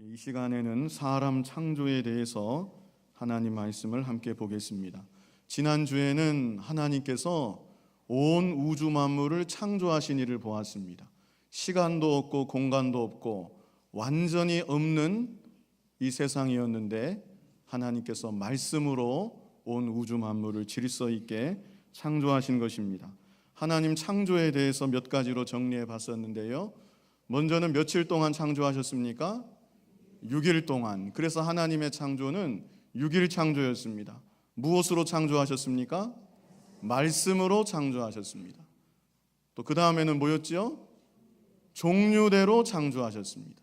이 시간에는 사람 창조에 대해서 하나님 말씀을 함께 보겠습니다. 지난주에는 하나님께서 온 우주 만물을 창조하신 일을 보았습니다. 시간도 없고 공간도 없고 완전히 없는 이 세상이었는데 하나님께서 말씀으로 온 우주 만물을 질서 있게 창조하신 것입니다. 하나님 창조에 대해서 몇 가지로 정리해 봤었는데요. 먼저는 며칠 동안 창조하셨습니까? 6일 동안. 그래서 하나님의 창조는 6일 창조였습니다. 무엇으로 창조하셨습니까? 말씀으로 창조하셨습니다. 또 그 다음에는 뭐였지요? 종류대로 창조하셨습니다.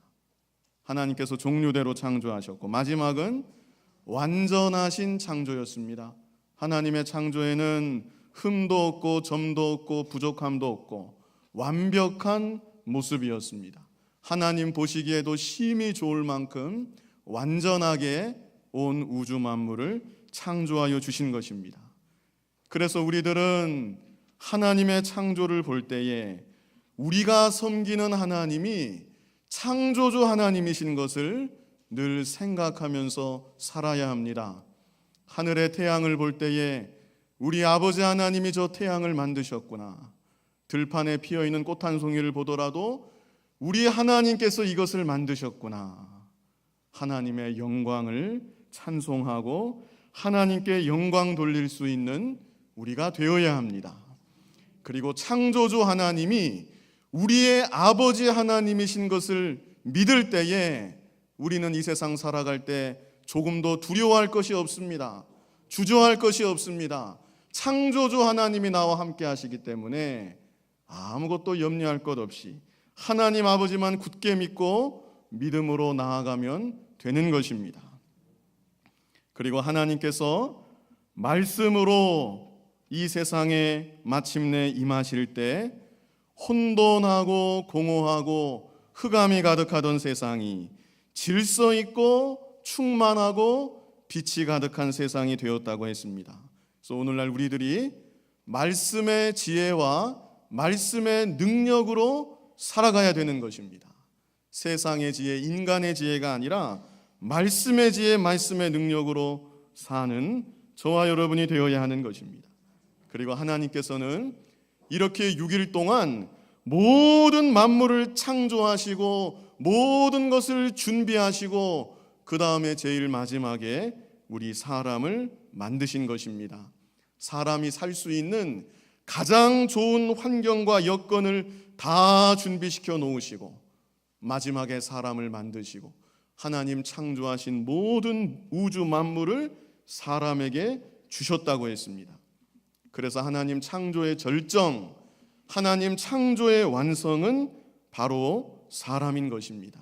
하나님께서 종류대로 창조하셨고, 마지막은 완전하신 창조였습니다. 하나님의 창조에는 흠도 없고 점도 없고 부족함도 없고 완벽한 모습이었습니다. 하나님 보시기에도 심히 좋을 만큼 완전하게 온 우주 만물을 창조하여 주신 것입니다. 그래서 우리들은 하나님의 창조를 볼 때에 우리가 섬기는 하나님이 창조주 하나님이신 것을 늘 생각하면서 살아야 합니다. 하늘의 태양을 볼 때에 우리 아버지 하나님이 저 태양을 만드셨구나. 들판에 피어있는 꽃 한 송이를 보더라도 우리 하나님께서 이것을 만드셨구나. 하나님의 영광을 찬송하고 하나님께 영광 돌릴 수 있는 우리가 되어야 합니다. 그리고 창조주 하나님이 우리의 아버지 하나님이신 것을 믿을 때에 우리는 이 세상 살아갈 때 조금도 두려워할 것이 없습니다. 주저할 것이 없습니다. 창조주 하나님이 나와 함께 하시기 때문에 아무것도 염려할 것 없이 하나님 아버지만 굳게 믿고 믿음으로 나아가면 되는 것입니다. 그리고 하나님께서 말씀으로 이 세상에 마침내 임하실 때 혼돈하고 공허하고 흑암이 가득하던 세상이 질서 있고 충만하고 빛이 가득한 세상이 되었다고 했습니다. 그래서 오늘날 우리들이 말씀의 지혜와 말씀의 능력으로 살아가야 되는 것입니다. 세상의 지혜, 인간의 지혜가 아니라 말씀의 지혜, 말씀의 능력으로 사는 저와 여러분이 되어야 하는 것입니다. 그리고 하나님께서는 이렇게 6일 동안 모든 만물을 창조하시고 모든 것을 준비하시고 그 다음에 제일 마지막에 우리 사람을 만드신 것입니다. 사람이 살 수 있는 가장 좋은 환경과 여건을 다 준비시켜 놓으시고 마지막에 사람을 만드시고 하나님 창조하신 모든 우주 만물을 사람에게 주셨다고 했습니다. 그래서 하나님 창조의 절정, 하나님 창조의 완성은 바로 사람인 것입니다.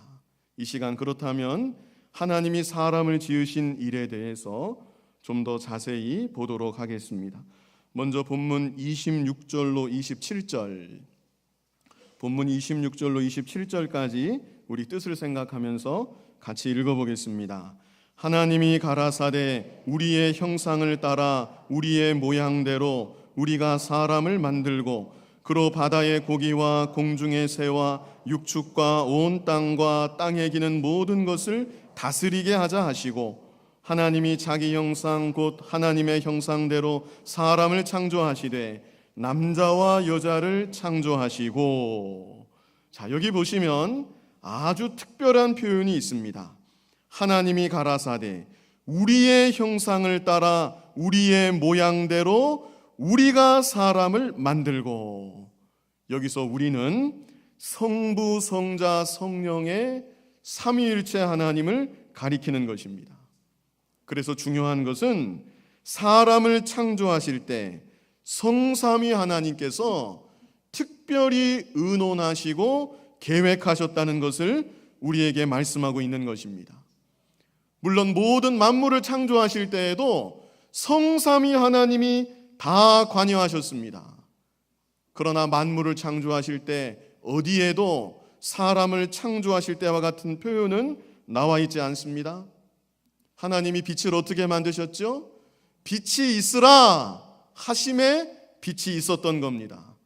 이 시간 그렇다면 하나님이 사람을 지으신 일에 대해서 좀 더 자세히 보도록 하겠습니다. 먼저 본문 26절로 27절, 본문 26절로 27절까지 우리 뜻을 생각하면서 같이 읽어보겠습니다. 하나님이 가라사대 우리의 형상을 따라 우리의 모양대로 우리가 사람을 만들고 그로 바다의 고기와 공중의 새와 육축과 온 땅과 땅에 기는 모든 것을 다스리게 하자 하시고 하나님이 자기 형상 곧 하나님의 형상대로 사람을 창조하시되 남자와 여자를 창조하시고. 자, 여기 보시면 아주 특별한 표현이 있습니다. 하나님이 가라사대 우리의 형상을 따라 우리의 모양대로 우리가 사람을 만들고. 여기서 우리는 성부, 성자, 성령의 삼위일체 하나님을 가리키는 것입니다. 그래서 중요한 것은 사람을 창조하실 때 성삼위 하나님께서 특별히 의논하시고 계획하셨다는 것을 우리에게 말씀하고 있는 것입니다. 물론 모든 만물을 창조하실 때에도 성삼위 하나님이 다 관여하셨습니다. 그러나 만물을 창조하실 때 어디에도 사람을 창조하실 때와 같은 표현은 나와 있지 않습니다. 하나님이 빛을 어떻게 만드셨죠? 빛이 있으라 하심에 빛이 있었던 겁니다.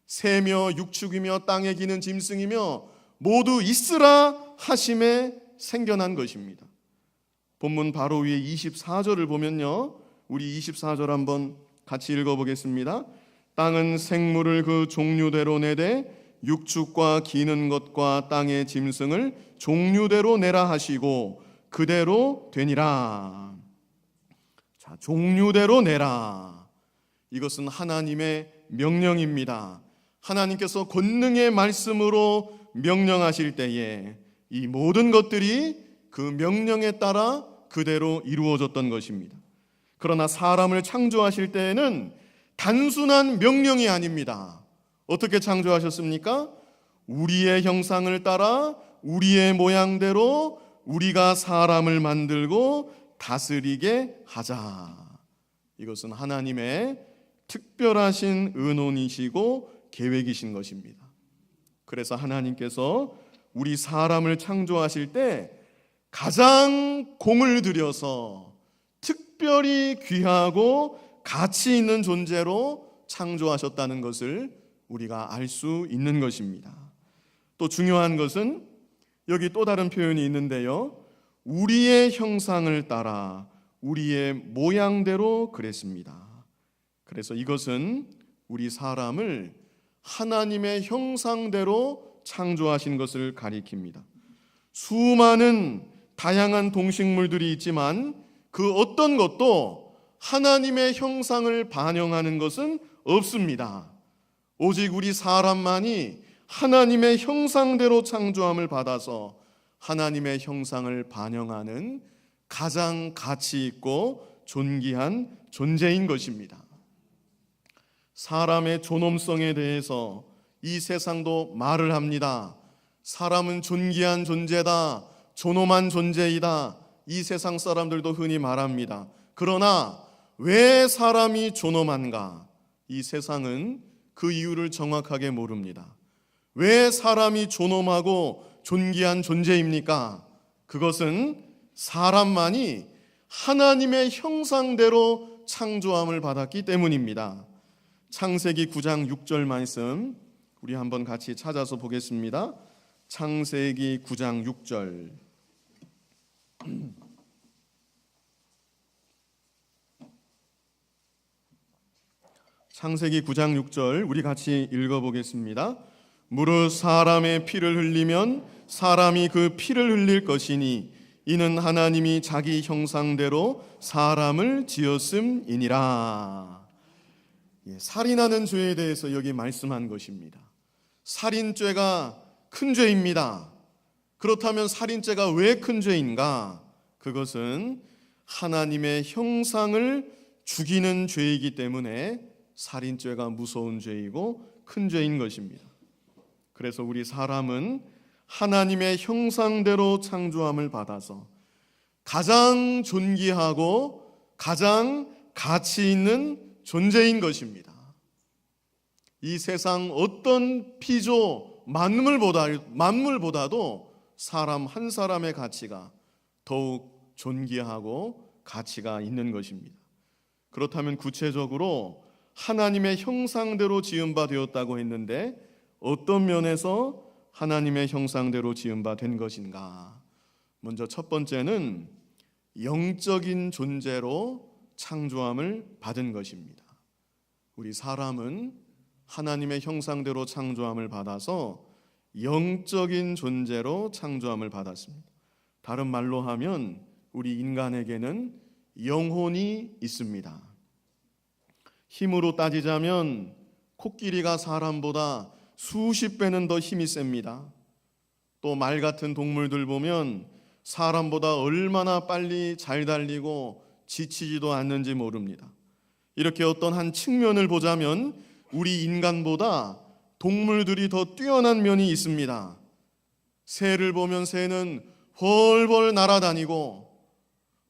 새며 육축이며 땅에 기는 짐승이며 모두 있으라 하심에 생겨난 것입니다. 본문 바로 위에 24절을 보면요, 우리 24절 한번 같이 읽어보겠습니다. 땅은 생물을 그 종류대로 내되 육축과 기는 것과 땅의 짐승을 종류대로 내라 하시고 그대로 되니라. 자, 종류대로 내라. 이것은 하나님의 명령입니다. 하나님께서 권능의 말씀으로 명령하실 때에 이 모든 것들이 그 명령에 따라 그대로 이루어졌던 것입니다. 그러나 사람을 창조하실 때에는 단순한 명령이 아닙니다. 어떻게 창조하셨습니까? 우리의 형상을 따라 우리의 모양대로 우리가 사람을 만들고 다스리게 하자. 이것은 하나님의 특별하신 의논이시고 계획이신 것입니다. 그래서 하나님께서 우리 사람을 창조하실 때 가장 공을 들여서 특별히 귀하고 가치 있는 존재로 창조하셨다는 것을 우리가 알 수 있는 것입니다. 또 중요한 것은 여기 또 다른 표현이 있는데요, 우리의 형상을 따라 우리의 모양대로 그랬습니다. 그래서 이것은 우리 사람을 하나님의 형상대로 창조하신 것을 가리킵니다. 수많은 다양한 동식물들이 있지만 그 어떤 것도 하나님의 형상을 반영하는 것은 없습니다. 오직 우리 사람만이 하나님의 형상대로 창조함을 받아서 하나님의 형상을 반영하는 가장 가치 있고 존귀한 존재인 것입니다. 사람의 존엄성에 대해서 이 세상도 말을 합니다. 사람은 존귀한 존재다, 존엄한 존재이다. 이 세상 사람들도 흔히 말합니다. 그러나 왜 사람이 존엄한가? 이 세상은 그 이유를 정확하게 모릅니다. 왜 사람이 존엄하고 존귀한 존재입니까? 그것은 사람만이 하나님의 형상대로 창조함을 받았기 때문입니다. 창세기 9장 6절 말씀 우리 한번 같이 찾아서 보겠습니다. 창세기 9장 6절. 창세기 9장 6절 우리 같이 읽어보겠습니다. 무릇 사람의 피를 흘리면 사람이 그 피를 흘릴 것이니 이는 하나님이 자기 형상대로 사람을 지었음이니라. 살인하는 죄에 대해서 여기 말씀한 것입니다. 살인죄가 큰 죄입니다. 그렇다면 살인죄가 왜 큰 죄인가? 그것은 하나님의 형상을 죽이는 죄이기 때문에 살인죄가 무서운 죄이고 큰 죄인 것입니다. 그래서 우리 사람은 하나님의 형상대로 창조함을 받아서 가장 존귀하고 가장 가치 있는 존재인 것입니다. 이 세상 어떤 피조 만물보다도 사람 한 사람의 가치가 더욱 존귀하고 가치가 있는 것입니다. 그렇다면 구체적으로 하나님의 형상대로 지은 바 되었다고 했는데 어떤 면에서 하나님의 형상대로 지은 바 된 것인가? 먼저 첫 번째는 영적인 존재로 창조함을 받은 것입니다. 우리 사람은 하나님의 형상대로 창조함을 받아서 영적인 존재로 창조함을 받았습니다. 다른 말로 하면 우리 인간에게는 영혼이 있습니다. 힘으로 따지자면 코끼리가 사람보다 수십 배는 더 힘이 셉니다. 또 말 같은 동물들 보면 사람보다 얼마나 빨리 잘 달리고 지치지도 않는지 모릅니다. 이렇게 어떤 한 측면을 보자면 우리 인간보다 동물들이 더 뛰어난 면이 있습니다. 새를 보면 새는 훨훨 날아다니고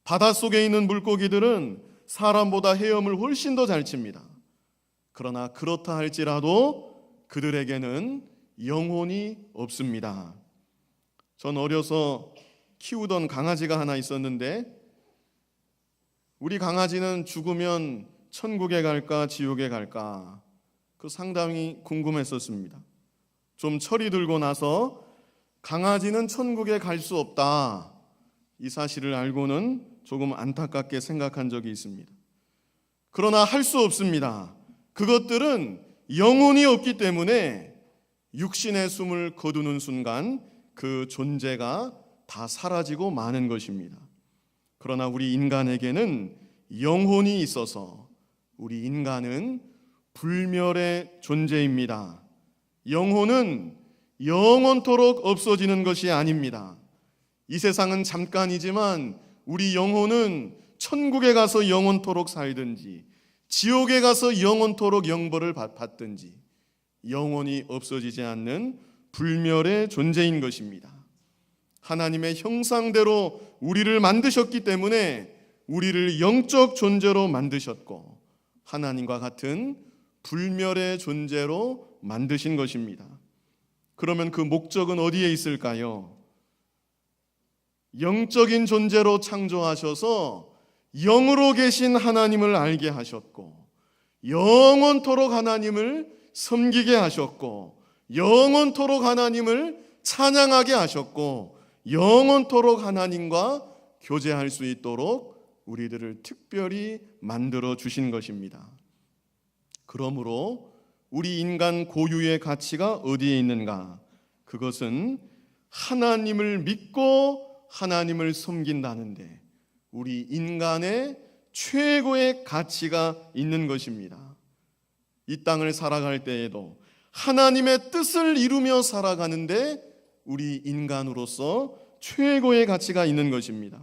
바닷속에 있는 물고기들은 사람보다 헤엄을 훨씬 더 잘 칩니다. 그러나 그렇다 할지라도 그들에게는 영혼이 없습니다. 전 어려서 키우던 강아지가 하나 있었는데 우리 강아지는 죽으면 천국에 갈까 지옥에 갈까 그 상당히 궁금했었습니다. 좀 철이 들고 나서 강아지는 천국에 갈 수 없다. 이 사실을 알고는 조금 안타깝게 생각한 적이 있습니다. 그러나 할 수 없습니다. 그것들은 영혼이 없기 때문에 육신의 숨을 거두는 순간 그 존재가 다 사라지고 마는 것입니다. 그러나 우리 인간에게는 영혼이 있어서 우리 인간은 불멸의 존재입니다. 영혼은 영원토록 없어지는 것이 아닙니다. 이 세상은 잠깐이지만 우리 영혼은 천국에 가서 영원토록 살든지 지옥에 가서 영원토록 영벌을 받든지 영원히 없어지지 않는 불멸의 존재인 것입니다. 하나님의 형상대로 우리를 만드셨기 때문에 우리를 영적 존재로 만드셨고 하나님과 같은 불멸의 존재로 만드신 것입니다. 그러면 그 목적은 어디에 있을까요? 영적인 존재로 창조하셔서 영으로 계신 하나님을 알게 하셨고 영원토록 하나님을 섬기게 하셨고 영원토록 하나님을 찬양하게 하셨고 영원토록 하나님과 교제할 수 있도록 우리들을 특별히 만들어 주신 것입니다. 그러므로 우리 인간 고유의 가치가 어디에 있는가? 그것은 하나님을 믿고 하나님을 섬긴다는데 우리 인간의 최고의 가치가 있는 것입니다. 이 땅을 살아갈 때에도 하나님의 뜻을 이루며 살아가는데 우리 인간으로서 최고의 가치가 있는 것입니다.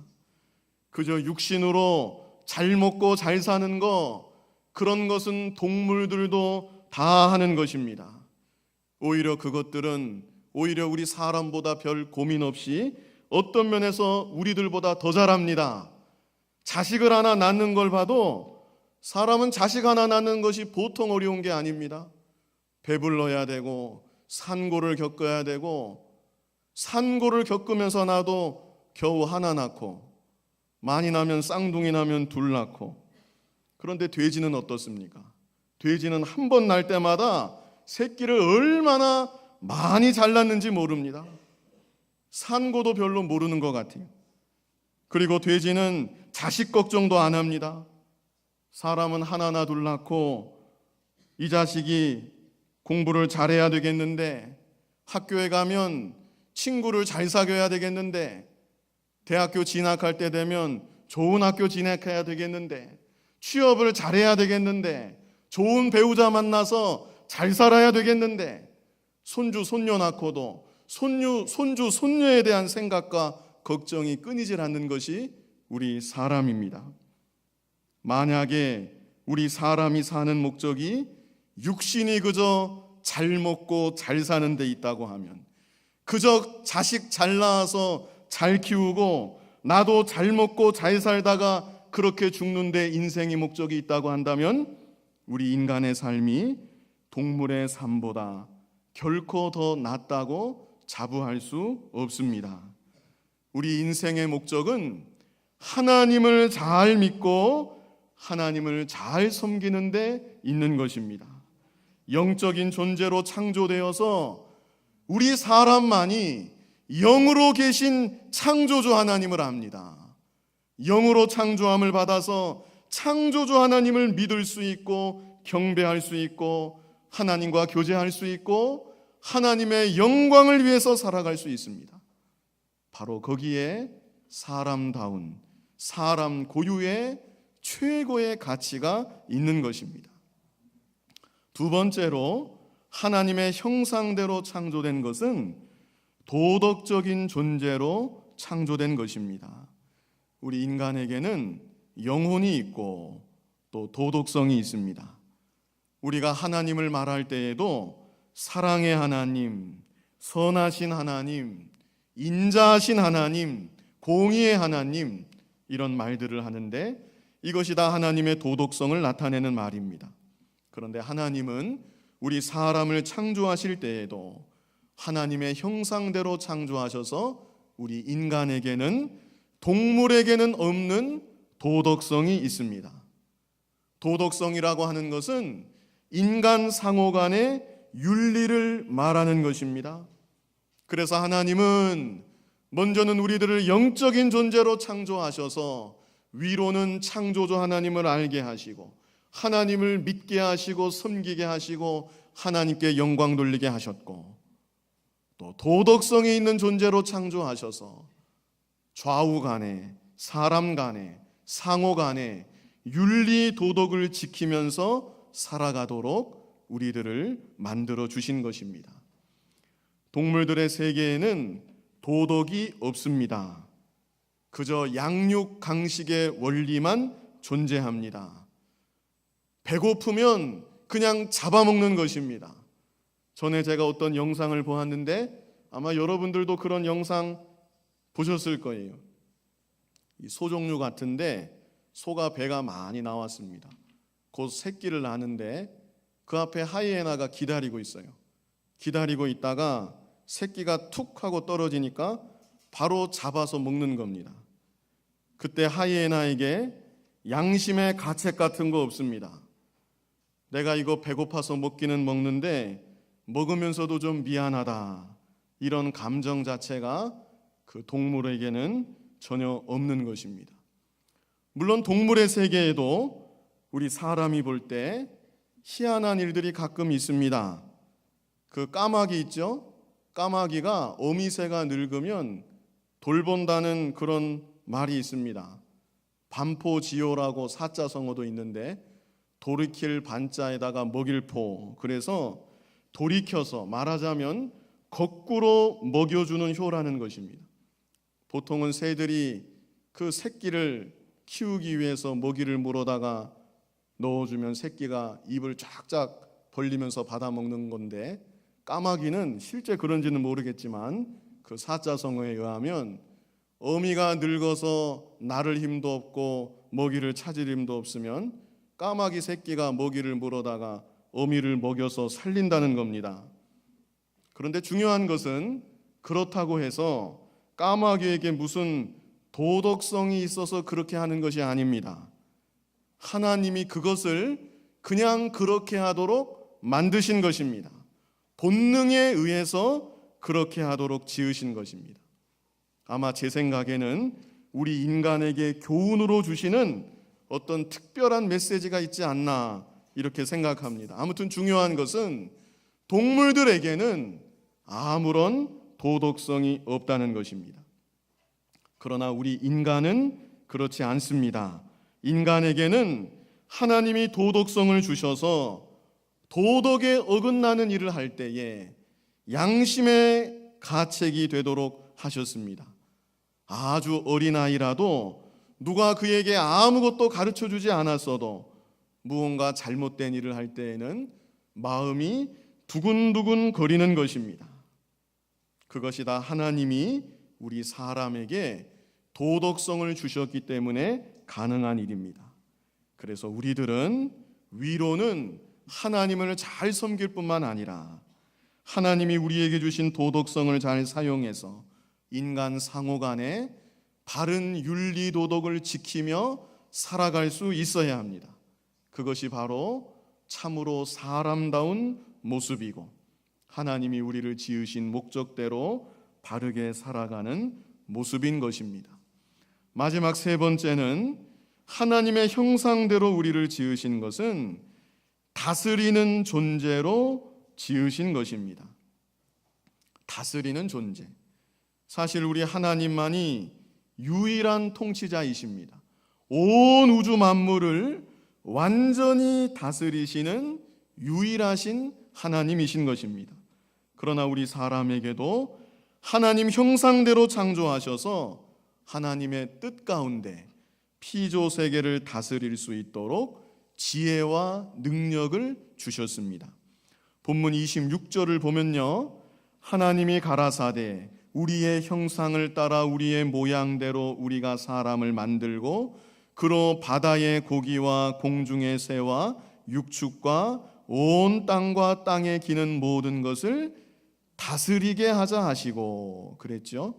그저 육신으로 잘 먹고 잘 사는 거, 그런 것은 동물들도 다 하는 것입니다. 오히려 그것들은 오히려 우리 사람보다 별 고민 없이 어떤 면에서 우리들보다 더 잘합니다. 자식을 하나 낳는 걸 봐도 사람은 자식 하나 낳는 것이 보통 어려운 게 아닙니다. 배불러야 되고 산고를 겪어야 되고 산고를 겪으면서 나도 겨우 하나 낳고 많이 나면 쌍둥이 나면 둘 낳고. 그런데 돼지는 어떻습니까? 돼지는 한 번 날 때마다 새끼를 얼마나 많이 잘 낳는지 모릅니다. 산고도 별로 모르는 것 같아요. 그리고 돼지는 자식 걱정도 안 합니다. 사람은 하나나 둘 낳고 이 자식이 공부를 잘해야 되겠는데, 학교에 가면 친구를 잘 사귀어야 되겠는데, 대학교 진학할 때 되면 좋은 학교 진학해야 되겠는데, 취업을 잘해야 되겠는데, 좋은 배우자 만나서 잘 살아야 되겠는데, 손주 손녀 낳고도 손주 손녀에 대한 생각과 걱정이 끊이질 않는 것이 우리 사람입니다. 만약에 우리 사람이 사는 목적이 육신이 그저 잘 먹고 잘 사는 데 있다고 하면, 그저 자식 잘 낳아서 잘 키우고 나도 잘 먹고 잘 살다가 그렇게 죽는데 인생의 목적이 있다고 한다면 우리 인간의 삶이 동물의 삶보다 결코 더 낫다고 자부할 수 없습니다. 우리 인생의 목적은 하나님을 잘 믿고 하나님을 잘 섬기는 데 있는 것입니다. 영적인 존재로 창조되어서 우리 사람만이 영으로 계신 창조주 하나님을 압니다. 영으로 창조함을 받아서 창조주 하나님을 믿을 수 있고 경배할 수 있고 하나님과 교제할 수 있고 하나님의 영광을 위해서 살아갈 수 있습니다. 바로 거기에 사람다운 사람 고유의 최고의 가치가 있는 것입니다. 두 번째로 하나님의 형상대로 창조된 것은 도덕적인 존재로 창조된 것입니다. 우리 인간에게는 영혼이 있고 또 도덕성이 있습니다. 우리가 하나님을 말할 때에도 사랑의 하나님, 선하신 하나님, 인자하신 하나님, 공의의 하나님, 이런 말들을 하는데 이것이 다 하나님의 도덕성을 나타내는 말입니다. 그런데 하나님은 우리 사람을 창조하실 때에도 하나님의 형상대로 창조하셔서 우리 인간에게는 동물에게는 없는 도덕성이 있습니다. 도덕성이라고 하는 것은 인간 상호 간의 윤리를 말하는 것입니다. 그래서 하나님은 먼저는 우리들을 영적인 존재로 창조하셔서 위로는 창조주 하나님을 알게 하시고 하나님을 믿게 하시고 섬기게 하시고 하나님께 영광 돌리게 하셨고, 또 도덕성이 있는 존재로 창조하셔서 좌우 간에, 사람 간에, 상호 간에 윤리 도덕을 지키면서 살아가도록 우리들을 만들어 주신 것입니다. 동물들의 세계에는 도덕이 없습니다. 그저 양육 강식의 원리만 존재합니다. 배고프면 그냥 잡아먹는 것입니다. 전에 제가 어떤 영상을 보았는데 아마 여러분들도 그런 영상 보셨을 거예요. 이 소 종류 같은데 소가 배가 많이 나왔습니다. 곧 새끼를 낳는데 그 앞에 하이에나가 기다리고 있어요. 기다리고 있다가 새끼가 툭 하고 떨어지니까 바로 잡아서 먹는 겁니다. 그때 하이에나에게 양심의 가책 같은 거 없습니다. 내가 이거 배고파서 먹기는 먹는데 먹으면서도 좀 미안하다, 이런 감정 자체가 그 동물에게는 전혀 없는 것입니다. 물론 동물의 세계에도 우리 사람이 볼 때 희한한 일들이 가끔 있습니다. 그 까마귀 있죠? 까마귀가 어미새가 늙으면 돌본다는 그런 말이 있습니다. 반포지호라고 사자성어도 있는데 돌이킬 반자에다가 먹일포, 그래서 돌이켜서 말하자면 거꾸로 먹여주는 효라는 것입니다. 보통은 새들이 그 새끼를 키우기 위해서 먹이를 물어다가 넣어주면 새끼가 입을 쫙쫙 벌리면서 받아먹는 건데, 까마귀는 실제 그런지는 모르겠지만 그 사자성어에 의하면 어미가 늙어서 나를 힘도 없고 먹이를 찾을 힘도 없으면 까마귀 새끼가 먹이를 물어다가 어미를 먹여서 살린다는 겁니다. 그런데 중요한 것은 그렇다고 해서 까마귀에게 무슨 도덕성이 있어서 그렇게 하는 것이 아닙니다. 하나님이 그것을 그냥 그렇게 하도록 만드신 것입니다. 본능에 의해서 그렇게 하도록 지으신 것입니다. 아마 제 생각에는 우리 인간에게 교훈으로 주시는 어떤 특별한 메시지가 있지 않나 이렇게 생각합니다. 아무튼 중요한 것은 동물들에게는 아무런 도덕성이 없다는 것입니다. 그러나 우리 인간은 그렇지 않습니다. 인간에게는 하나님이 도덕성을 주셔서 도덕에 어긋나는 일을 할 때에 양심의 가책이 되도록 하셨습니다. 아주 어린아이라도 누가 그에게 아무것도 가르쳐주지 않았어도 무언가 잘못된 일을 할 때에는 마음이 두근두근 거리는 것입니다. 그것이 다 하나님이 우리 사람에게 도덕성을 주셨기 때문에 가능한 일입니다. 그래서 우리들은 위로는 하나님을 잘 섬길 뿐만 아니라 하나님이 우리에게 주신 도덕성을 잘 사용해서 인간 상호 간에 바른 윤리 도덕을 지키며 살아갈 수 있어야 합니다. 그것이 바로 참으로 사람다운 모습이고 하나님이 우리를 지으신 목적대로 바르게 살아가는 모습인 것입니다. 마지막 세 번째는 하나님의 형상대로 우리를 지으신 것은 다스리는 존재로 지으신 것입니다. 다스리는 존재. 사실 우리 하나님만이 유일한 통치자이십니다. 온 우주 만물을 완전히 다스리시는 유일하신 하나님이신 것입니다. 그러나 우리 사람에게도 하나님 형상대로 창조하셔서 하나님의 뜻 가운데 피조 세계를 다스릴 수 있도록 지혜와 능력을 주셨습니다. 본문 26절을 보면요, 하나님이 가라사대 우리의 형상을 따라 우리의 모양대로 우리가 사람을 만들고 그로 바다의 고기와 공중의 새와 육축과 온 땅과 땅에 기는 모든 것을 다스리게 하자 하시고 그랬죠.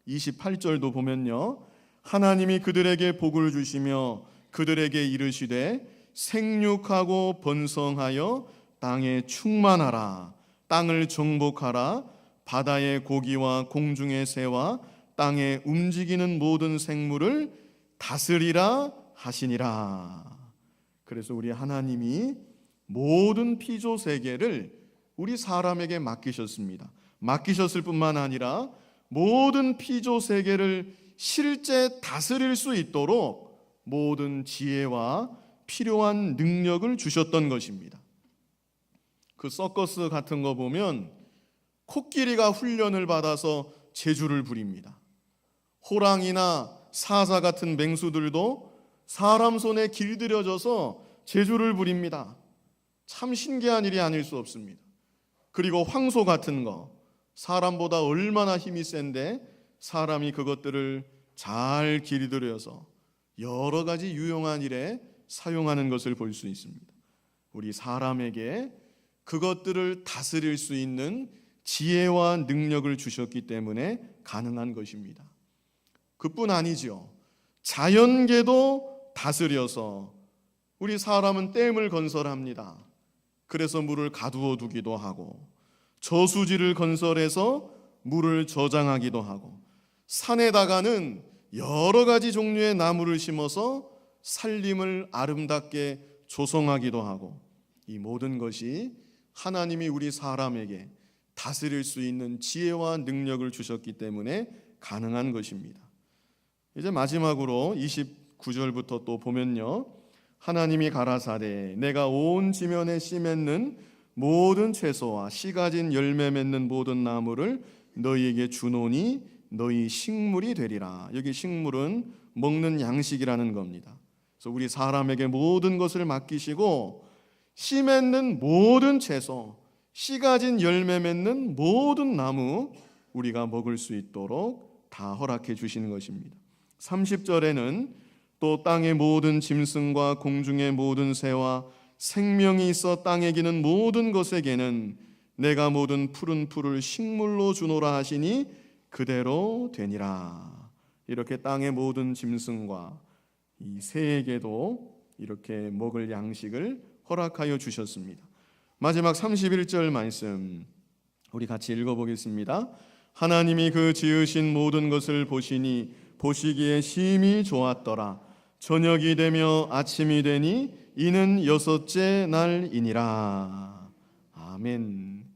28절도 보면요, 하나님이 그들에게 복을 주시며 그들에게 이르시되 생육하고 번성하여 땅에 충만하라, 땅을 정복하라, 바다의 고기와 공중의 새와 땅에 움직이는 모든 생물을 다스리라 하시니라. 그래서 우리 하나님이 모든 피조 세계를 우리 사람에게 맡기셨습니다. 맡기셨을 뿐만 아니라 모든 피조 세계를 실제 다스릴 수 있도록 모든 지혜와 필요한 능력을 주셨던 것입니다. 그 서커스 같은 거 보면 코끼리가 훈련을 받아서 제주를 부립니다. 호랑이나 사자 같은 맹수들도 사람 손에 길들여져서 제주를 부립니다. 참 신기한 일이 아닐 수 없습니다. 그리고 황소 같은 거, 사람보다 얼마나 힘이 센데 사람이 그것들을 잘 길들여서 여러 가지 유용한 일에 사용하는 것을 볼 수 있습니다. 우리 사람에게 그것들을 다스릴 수 있는 지혜와 능력을 주셨기 때문에 가능한 것입니다. 그뿐 아니죠. 자연계도 다스려서 우리 사람은 댐을 건설합니다. 그래서 물을 가두어 두기도 하고, 저수지를 건설해서 물을 저장하기도 하고, 산에다가는 여러 가지 종류의 나무를 심어서 산림을 아름답게 조성하기도 하고, 이 모든 것이 하나님이 우리 사람에게 다스릴 수 있는 지혜와 능력을 주셨기 때문에 가능한 것입니다. 이제 마지막으로 29절부터 또 보면요, 하나님이 가라사대 내가 온 지면에 씨 맺는 모든 채소와 씨 가진 열매 맺는 모든 나무를 너희에게 주노니 너희 식물이 되리라. 여기 식물은 먹는 양식이라는 겁니다. 그래서 우리 사람에게 모든 것을 맡기시고 씨 맺는 모든 채소, 씨 가진 열매 맺는 모든 나무 우리가 먹을 수 있도록 다 허락해 주시는 것입니다. 30절에는 또 땅의 모든 짐승과 공중의 모든 새와 생명이 있어 땅에 기는 모든 것에게는 내가 모든 푸른 풀을 식물로 주노라 하시니 그대로 되니라. 이렇게 땅의 모든 짐승과 이 새에게도 이렇게 먹을 양식을 허락하여 주셨습니다. 마지막 31절 말씀 우리 같이 읽어보겠습니다. 하나님이 그 지으신 모든 것을 보시니 보시기에 심히 좋았더라. 저녁이 되며 아침이 되니 이는 여섯째 날이니라. 아멘.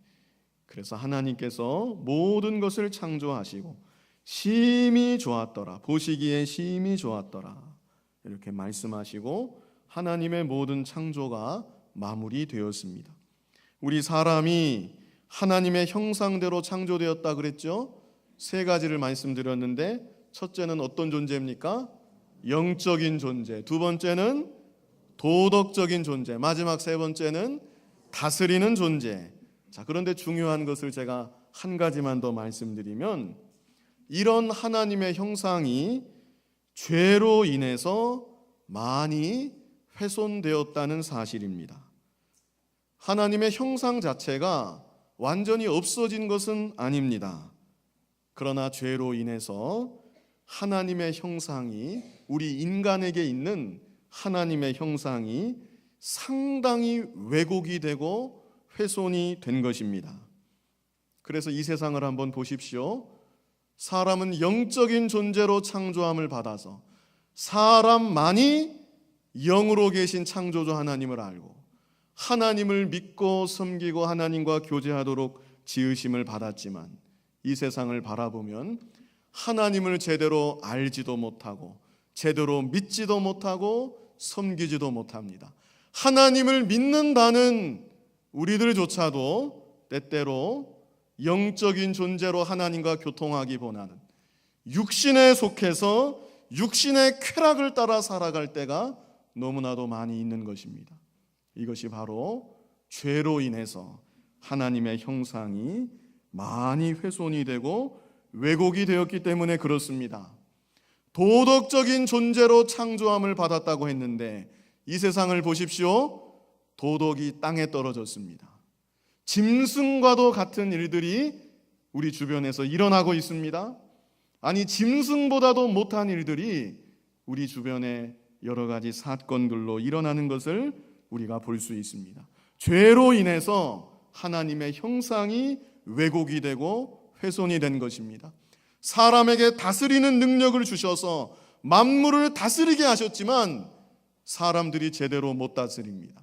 그래서 하나님께서 모든 것을 창조하시고 심히 좋았더라. 보시기에 심히 좋았더라. 이렇게 말씀하시고 하나님의 모든 창조가 마무리되었습니다. 우리 사람이 하나님의 형상대로 창조되었다 그랬죠? 세 가지를 말씀드렸는데 첫째는 어떤 존재입니까? 영적인 존재. 두 번째는 도덕적인 존재. 마지막 세 번째는 다스리는 존재. 자, 그런데 중요한 것을 제가 한 가지만 더 말씀드리면 이런 하나님의 형상이 죄로 인해서 많이 훼손되었다는 사실입니다. 하나님의 형상 자체가 완전히 없어진 것은 아닙니다. 그러나 죄로 인해서 하나님의 형상이 우리 인간에게 있는 하나님의 형상이 상당히 왜곡이 되고 훼손이 된 것입니다. 그래서 이 세상을 한번 보십시오. 사람은 영적인 존재로 창조함을 받아서 사람만이 영으로 계신 창조주 하나님을 알고 하나님을 믿고 섬기고 하나님과 교제하도록 지으심을 받았지만 이 세상을 바라보면 하나님을 제대로 알지도 못하고 제대로 믿지도 못하고 섬기지도 못합니다. 하나님을 믿는다는 우리들조차도 때때로 영적인 존재로 하나님과 교통하기보다는 육신에 속해서 육신의 쾌락을 따라 살아갈 때가 너무나도 많이 있는 것입니다. 이것이 바로 죄로 인해서 하나님의 형상이 많이 훼손이 되고 왜곡이 되었기 때문에 그렇습니다. 도덕적인 존재로 창조함을 받았다고 했는데 이 세상을 보십시오. 도덕이 땅에 떨어졌습니다. 짐승과도 같은 일들이 우리 주변에서 일어나고 있습니다. 아니, 짐승보다도 못한 일들이 우리 주변에 여러 가지 사건들로 일어나는 것을 우리가 볼 수 있습니다. 죄로 인해서 하나님의 형상이 왜곡이 되고 훼손이 된 것입니다. 사람에게 다스리는 능력을 주셔서 만물을 다스리게 하셨지만 사람들이 제대로 못 다스립니다.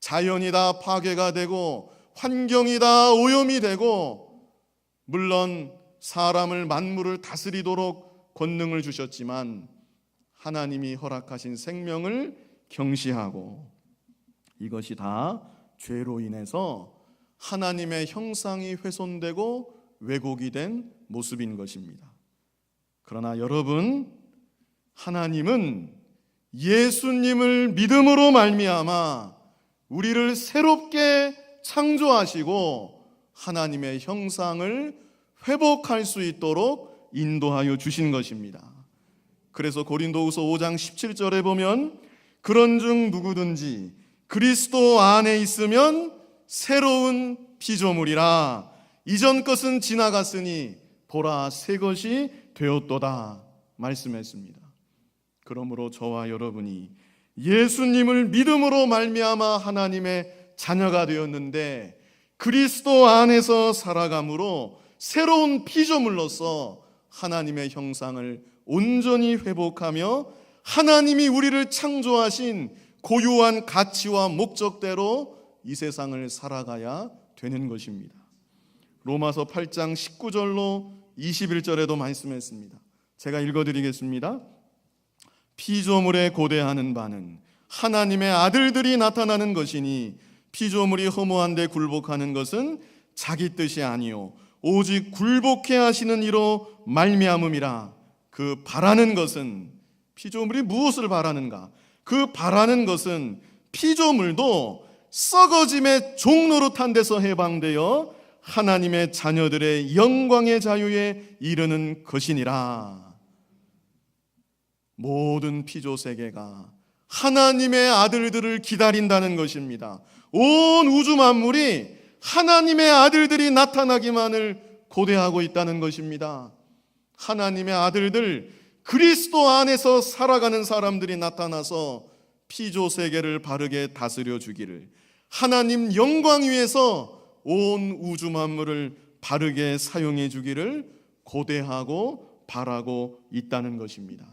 자연이 다 파괴가 되고 환경이 다 오염이 되고, 물론 사람을 만물을 다스리도록 권능을 주셨지만 하나님이 허락하신 생명을 경시하고, 이것이 다 죄로 인해서 하나님의 형상이 훼손되고 왜곡이 된 모습인 것입니다. 그러나 여러분, 하나님은 예수님을 믿음으로 말미암아 우리를 새롭게 창조하시고 하나님의 형상을 회복할 수 있도록 인도하여 주신 것입니다. 그래서 고린도후서 5장 17절에 보면 그런즉 누구든지 그리스도 안에 있으면 새로운 피조물이라, 이전 것은 지나갔으니 보라 새 것이 되었도다 말씀했습니다. 그러므로 저와 여러분이 예수님을 믿음으로 말미암아 하나님의 자녀가 되었는데 그리스도 안에서 살아감으로 새로운 피조물로서 하나님의 형상을 온전히 회복하며 하나님이 우리를 창조하신 고유한 가치와 목적대로 이 세상을 살아가야 되는 것입니다. 로마서 8장 19절로 21절에도 말씀했습니다. 제가 읽어드리겠습니다. 피조물에 고대하는 바는 하나님의 아들들이 나타나는 것이니 피조물이 허무한데 굴복하는 것은 자기 뜻이 아니요 오직 굴복해 하시는 이로 말미암음이라. 그 바라는 것은, 피조물이 무엇을 바라는가? 그 바라는 것은 피조물도 썩어짐의 종노릇한 데서 해방되어 하나님의 자녀들의 영광의 자유에 이르는 것이니라. 모든 피조 세계가 하나님의 아들들을 기다린다는 것입니다. 온 우주 만물이 하나님의 아들들이 나타나기만을 고대하고 있다는 것입니다. 하나님의 아들들, 그리스도 안에서 살아가는 사람들이 나타나서 피조 세계를 바르게 다스려 주기를, 하나님 영광 위에서 온 우주 만물을 바르게 사용해 주기를 고대하고 바라고 있다는 것입니다.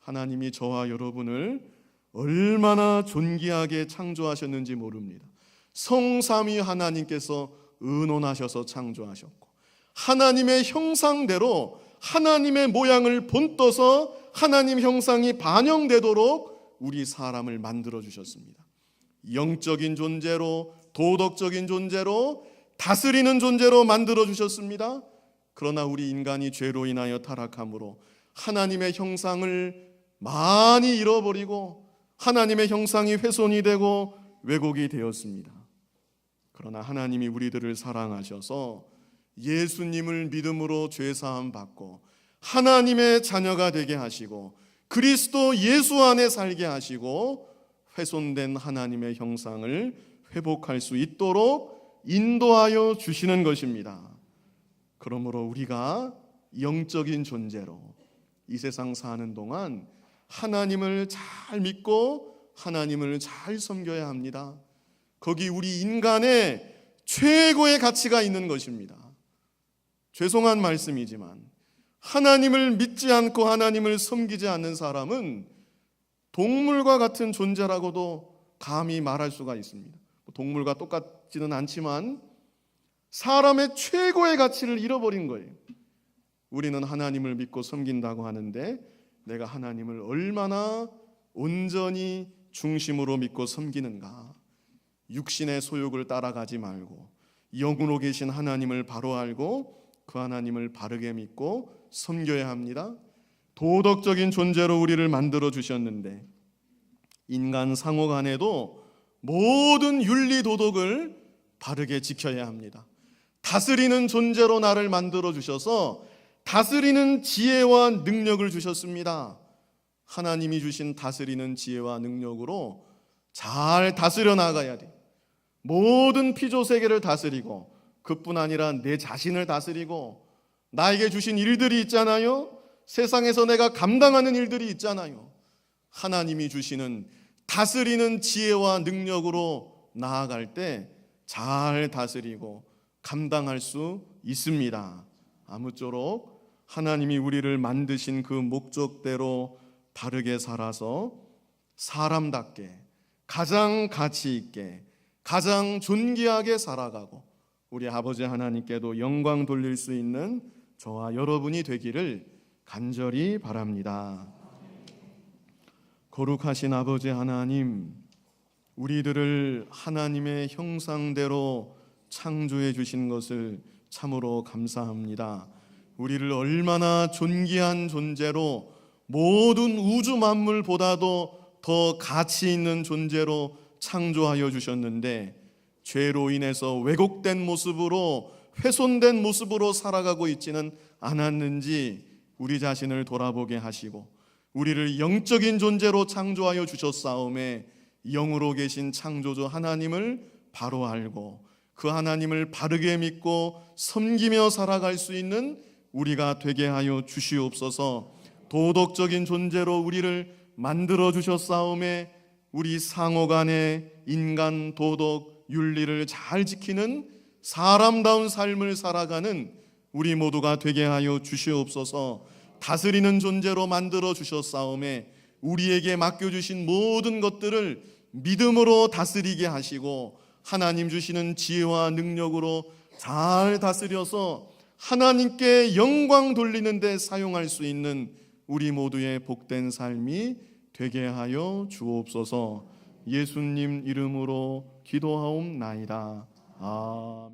하나님이 저와 여러분을 얼마나 존귀하게 창조하셨는지 모릅니다. 성삼위 하나님께서 의논하셔서 창조하셨고 하나님의 형상대로 하나님의 모양을 본떠서 하나님 형상이 반영되도록 우리 사람을 만들어 주셨습니다. 영적인 존재로, 도덕적인 존재로, 다스리는 존재로 만들어 주셨습니다. 그러나 우리 인간이 죄로 인하여 타락함으로 하나님의 형상을 많이 잃어버리고 하나님의 형상이 훼손이 되고 왜곡이 되었습니다. 그러나 하나님이 우리들을 사랑하셔서 예수님을 믿음으로 죄사함 받고 하나님의 자녀가 되게 하시고 그리스도 예수 안에 살게 하시고 훼손된 하나님의 형상을 회복할 수 있도록 인도하여 주시는 것입니다. 그러므로 우리가 영적인 존재로 이 세상 사는 동안 하나님을 잘 믿고 하나님을 잘 섬겨야 합니다. 거기 우리 인간의 최고의 가치가 있는 것입니다. 죄송한 말씀이지만 하나님을 믿지 않고 하나님을 섬기지 않는 사람은 동물과 같은 존재라고도 감히 말할 수가 있습니다. 동물과 똑같지는 않지만 사람의 최고의 가치를 잃어버린 거예요. 우리는 하나님을 믿고 섬긴다고 하는데 내가 하나님을 얼마나 온전히 중심으로 믿고 섬기는가? 육신의 소욕을 따라가지 말고 영으로 계신 하나님을 바로 알고 그 하나님을 바르게 믿고 섬겨야 합니다. 도덕적인 존재로 우리를 만들어 주셨는데 인간 상호 간에도 모든 윤리 도덕을 바르게 지켜야 합니다. 다스리는 존재로 나를 만들어 주셔서 다스리는 지혜와 능력을 주셨습니다. 하나님이 주신 다스리는 지혜와 능력으로 잘 다스려 나가야 돼. 모든 피조 세계를 다스리고 그뿐 아니라 내 자신을 다스리고 나에게 주신 일들이 있잖아요. 세상에서 내가 감당하는 일들이 있잖아요. 하나님이 주시는 다스리는 지혜와 능력으로 나아갈 때 잘 다스리고 감당할 수 있습니다. 아무쪼록 하나님이 우리를 만드신 그 목적대로 바르게 살아서 사람답게 가장 가치 있게 가장 존귀하게 살아가고 우리 아버지 하나님께도 영광 돌릴 수 있는 저와 여러분이 되기를 간절히 바랍니다. 거룩하신 아버지 하나님, 우리들을 하나님의 형상대로 창조해 주신 것을 참으로 감사합니다. 우리를 얼마나 존귀한 존재로 모든 우주 만물보다도 더 가치 있는 존재로 창조하여 주셨는데 죄로 인해서 왜곡된 모습으로 훼손된 모습으로 살아가고 있지는 않았는지 우리 자신을 돌아보게 하시고 우리를 영적인 존재로 창조하여 주셨사오매 영으로 계신 창조주 하나님을 바로 알고 그 하나님을 바르게 믿고 섬기며 살아갈 수 있는 우리가 되게 하여 주시옵소서. 도덕적인 존재로 우리를 만들어 주셨사오매 우리 상호간의 인간 도덕 윤리를 잘 지키는 사람다운 삶을 살아가는 우리 모두가 되게 하여 주시옵소서. 다스리는 존재로 만들어 주셨사오매 우리에게 맡겨주신 모든 것들을 믿음으로 다스리게 하시고 하나님 주시는 지혜와 능력으로 잘 다스려서 하나님께 영광 돌리는 데 사용할 수 있는 우리 모두의 복된 삶이 되게 하여 주옵소서. 예수님 이름으로 기도하옵나이다. 아멘.